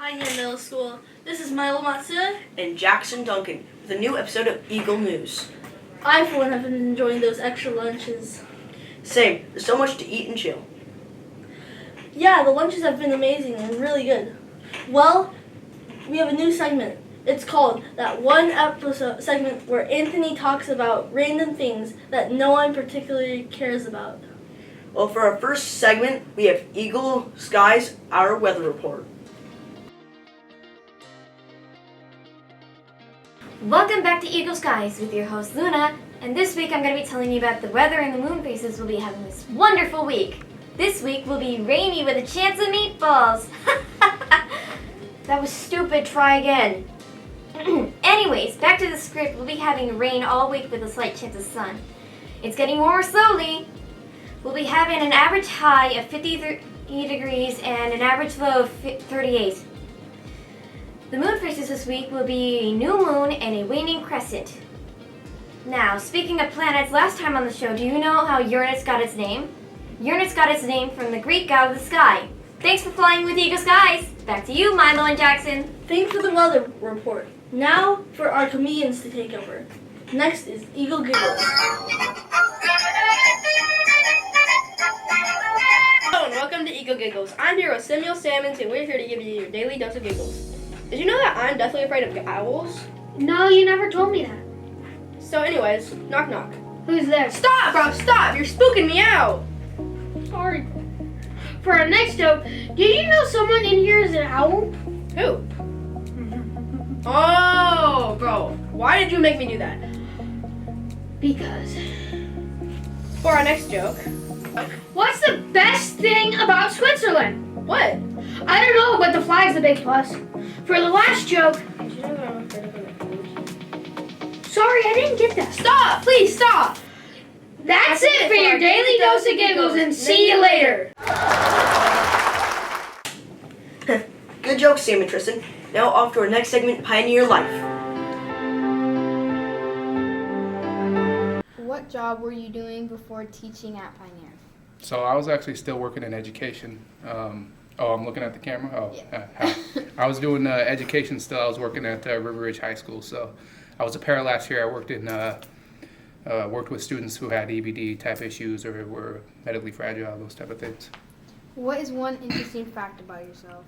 Pioneer Middle School. This is Milo Matsuda and Jackson Duncan with a new episode of Eagle News. I, for one, have been enjoying those extra lunches. Same. There's so much to eat and chill. Yeah, the lunches have been amazing and really good. Well, we have a new segment. It's called That One Episode segment where Anthony talks about random things that no one particularly cares about. Well, for our first segment, we have Eagle Skies, our weather report. Welcome back to Eagle Skies with your host Luna, and this week I'm going to be telling you about the weather and the moon phases we'll be having this wonderful week. This week will be rainy with a chance of meatballs. That was stupid, try again. Anyways, back to the script. We'll be having rain all week with a slight chance of sun. It's getting warmer slowly. We'll be having an average high of 53 degrees and an average low of 38. The moon phases this week will be a new moon and a waning crescent. Now, speaking of planets, last time on the show, do you know how Uranus got its name? Uranus got its name from the Greek god of the sky. Thanks for flying with Eagle Skies. Back to you, Milo and Jackson. Thanks for the weather report. Now for our comedians to take over. Next is Eagle Giggles. Hello and welcome to Eagle Giggles. I'm here with Samuel Salmons and we're here to give you your daily dose of giggles. Did you know that I'm deathly afraid of owls? No, you never told me that. So anyways, knock knock. Who's there? Stop, bro, stop! You're spooking me out! Sorry. For our next joke, did you know someone in here is an owl? Who? Oh, bro. Why did you make me do that? Because. For our next joke. What's the best thing about Switzerland? What? I don't know, but the flag's a big plus. For the last joke. Did you know that I'm afraid of animals? Sorry, I didn't get that. Stop! Please stop! That's it for your daily dose of giggles, and see you later. Good joke, Sam and Tristan. Now off to our next segment, Pioneer Life. What job were you doing before teaching at Pioneer? So I was actually still working in education. I'm looking at the camera? Yeah. I was doing education still. I was working at River Ridge High School. So I was a para last year. I worked with students who had EBD type issues or were medically fragile, those type of things. What is one interesting fact about yourself?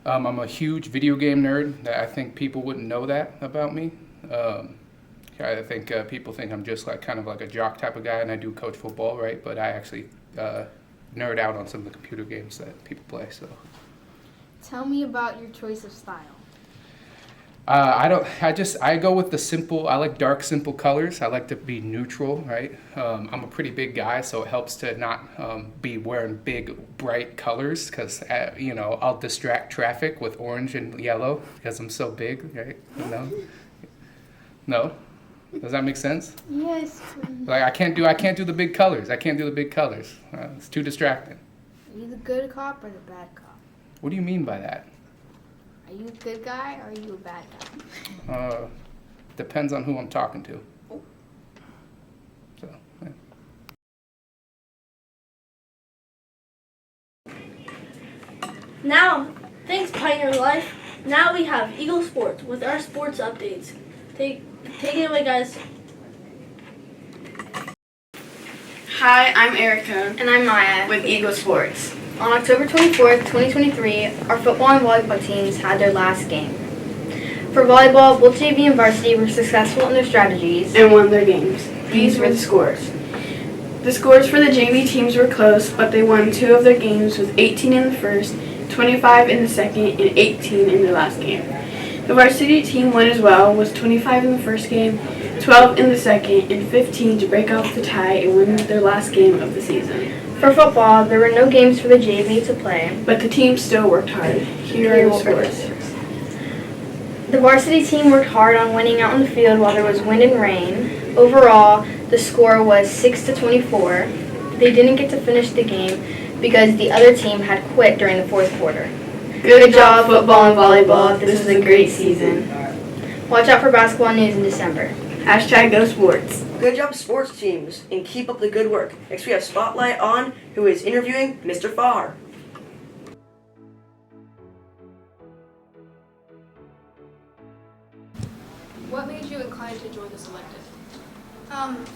I'm a huge video game nerd. That I think people wouldn't know that about me. I think people think I'm just kind of like a jock type of guy, and I do coach football, right? But I actually nerd out on some of the computer games that people play. So, tell me about your choice of style. I go with the simple. I like dark, simple colors. I like to be neutral, right? I'm a pretty big guy, so it helps to not be wearing big, bright colors because I'll distract traffic with orange and yellow because I'm so big, right? No. Does that make sense? Yes, please. Like I can't do the big colors. It's too distracting. Are you the good cop or the bad cop? What do you mean by that? Are you a good guy or are you a bad guy? Depends on who I'm talking to. So, yeah. Now, thanks Pioneer Life. Now we have Eagle Sports with our sports updates. Take it away, guys. Hi, I'm Erica. And I'm Maya with Eagle Sports. On October 24th, 2023, our football and volleyball teams had their last game. For volleyball, both JV and varsity were successful in their strategies and won their games. These were the scores. The scores for the JV teams were close, but they won 2 of their games with 18 in the first, 25 in the second, and 18 in the last game. The varsity team won as well, with 25 in the first game, 12 in the second, and 15 to break off the tie and win their last game of the season. For football, there were no games for the JV to play, but the team still worked hard. Here are the scores. The varsity team worked hard on winning out on the field while there was wind and rain. Overall, the score was 6-24. They didn't get to finish the game because the other team had quit during the fourth quarter. Good job, football and volleyball. This was a great season. Watch out for basketball news in December. #GoSports. Good job, sports teams, and keep up the good work. Next we have Spotlight on, who is interviewing Mr. Farr. excited to join this elective?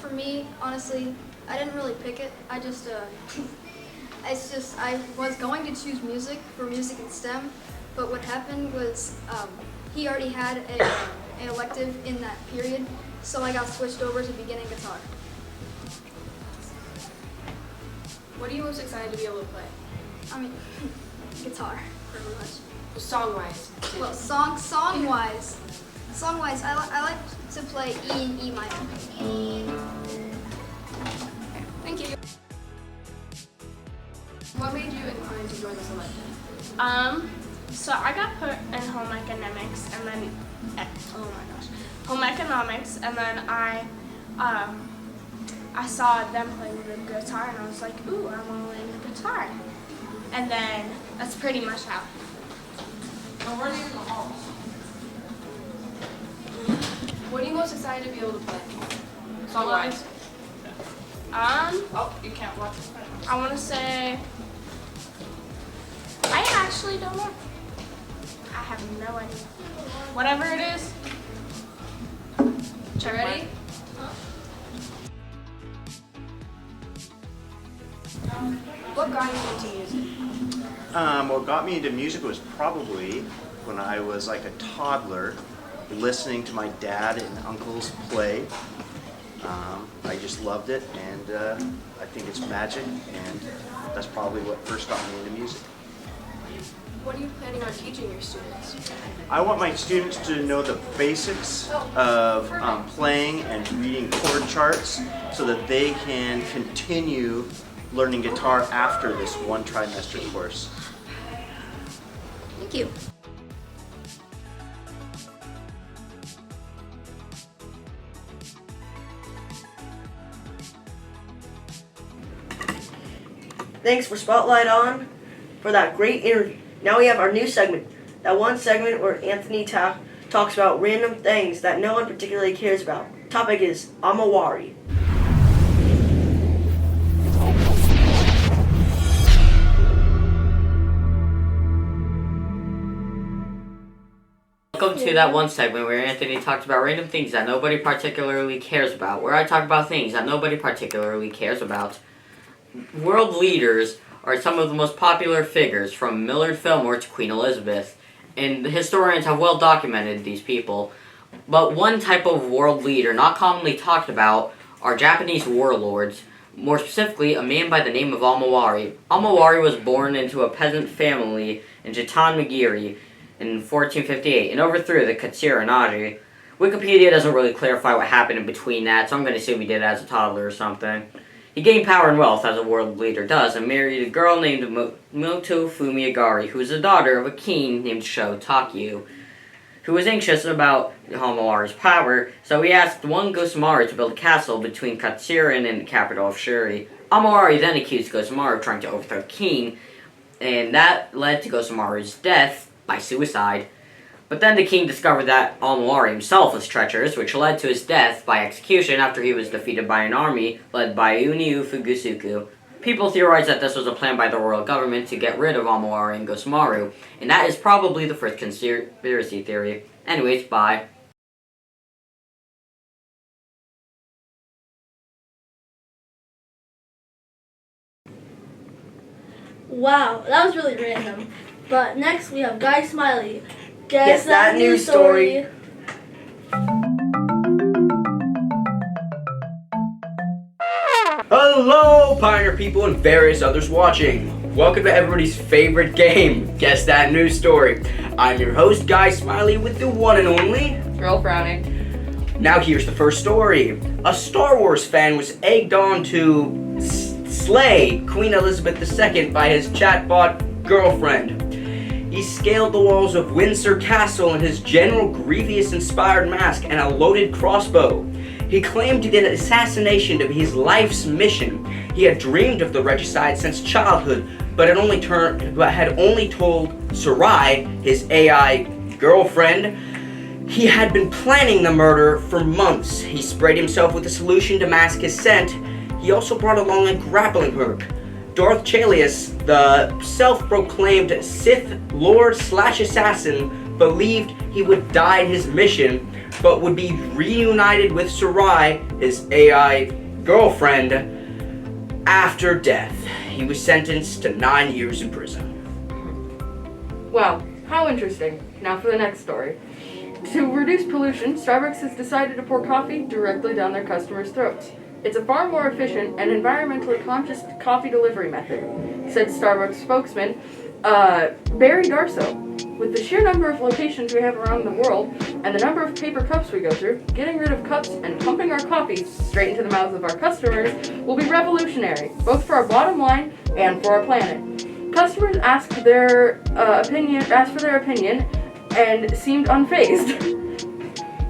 For me, honestly, I didn't really pick it. I was going to choose music for music and STEM, but what happened was he already had an elective in that period, so I got switched over to beginning guitar. What are you most excited to be able to play? I mean, guitar, pretty much. Song-wise. Well, song-wise, I like to play E and E minor. Thank you. What made you inclined to join this elective? So I got put in home economics and then, home economics, and then I saw them playing the guitar and I was like, ooh, I want to learn the guitar. And then that's pretty much how. What are you most excited to be able to play? Song-wise. Oh, you can't watch this. I want to say, I actually don't know. I have no idea. Whatever it is. You ready? What got you into music? What got me into music was probably when I was like a toddler, listening to my dad and uncles play. I just loved it, and I think it's magic, and that's probably what first got me into music. What are you planning on teaching your students? I want my students to know the basics of playing and reading chord charts so that they can continue learning guitar after this one trimester course. Thank you. Thanks for Spotlight On for that great interview. Now we have our new segment. That one segment where Anthony talks about random things that no one particularly cares about. Topic is Amawari. Welcome to that one segment where Anthony talks about random things that nobody particularly cares about, where I talk about things that nobody particularly cares about. World leaders are some of the most popular figures, from Millard Fillmore to Queen Elizabeth, and the historians have well documented these people. But one type of world leader not commonly talked about are Japanese warlords, more specifically a man by the name of Amawari. Amawari was born into a peasant family in Jitanmagiri in 1458 and overthrew the Katsura Naji. Wikipedia doesn't really clarify what happened in between that, so I'm going to assume he did it as a toddler or something. He gained power and wealth, as a world leader does, and married a girl named Moto Fumiagari, who was the daughter of a king named Sho Takyu, who was anxious about Amawari's power, so he asked one Gosamaru to build a castle between Katsurin and the capital of Shuri. Amawari then accused Gosamaru of trying to overthrow the king, and that led to Gosamaru's death by suicide. But then the king discovered that Amawari himself was treacherous, which led to his death by execution after he was defeated by an army led by Uniu Fugusuku. People theorize that this was a plan by the royal government to get rid of Amawari and Gosamaru, and that is probably the first conspiracy theory. Anyways, bye. Wow, that was really random. But next we have Guy Smiley. Guess that news story. Hello, Pioneer people and various others watching. Welcome to everybody's favorite game, Guess That News Story. I'm your host, Guy Smiley, with the one and only Earl Browning. Now here's the first story. A Star Wars fan was egged on to slay Queen Elizabeth II by his chatbot girlfriend. He scaled the walls of Windsor Castle in his General Grievous-inspired mask and a loaded crossbow. He claimed the assassination to be his life's mission. He had dreamed of the regicide since childhood, but had only told Sarai, his AI girlfriend, he had been planning the murder for months. He sprayed himself with a solution to mask his scent. He also brought along a grappling hook. Darth Chalius, the self-proclaimed Sith Lord/assassin, believed he would die in his mission, but would be reunited with Sarai, his AI girlfriend, after death. He was sentenced to 9 years in prison. Wow, how interesting. Now for the next story. To reduce pollution, Starbucks has decided to pour coffee directly down their customers' throats. It's a far more efficient and environmentally conscious coffee delivery method, said Starbucks spokesman Barry Darso. With the sheer number of locations we have around the world and the number of paper cups we go through, getting rid of cups and pumping our coffee straight into the mouths of our customers will be revolutionary, both for our bottom line and for our planet. Customers asked for their opinion and seemed unfazed.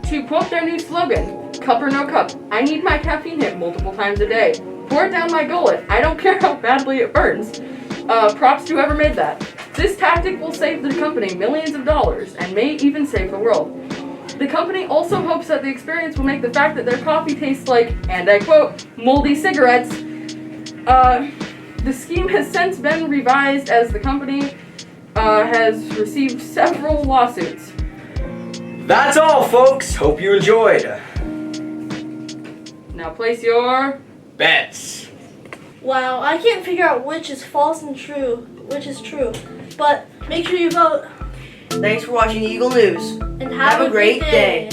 To quote their new slogan, "Cup or no cup, I need my caffeine hit multiple times a day. Pour it down my gullet, I don't care how badly it burns." Props to whoever made that. This tactic will save the company millions of dollars and may even save the world. The company also hopes that the experience will make the fact that their coffee tastes like, and I quote, moldy cigarettes. The scheme has since been revised as the company has received several lawsuits. That's all, folks. Hope you enjoyed. Now place your bets. Wow, I can't figure out which is false and true, which is true. But make sure you vote. Thanks for watching Eagle News. And have a great day.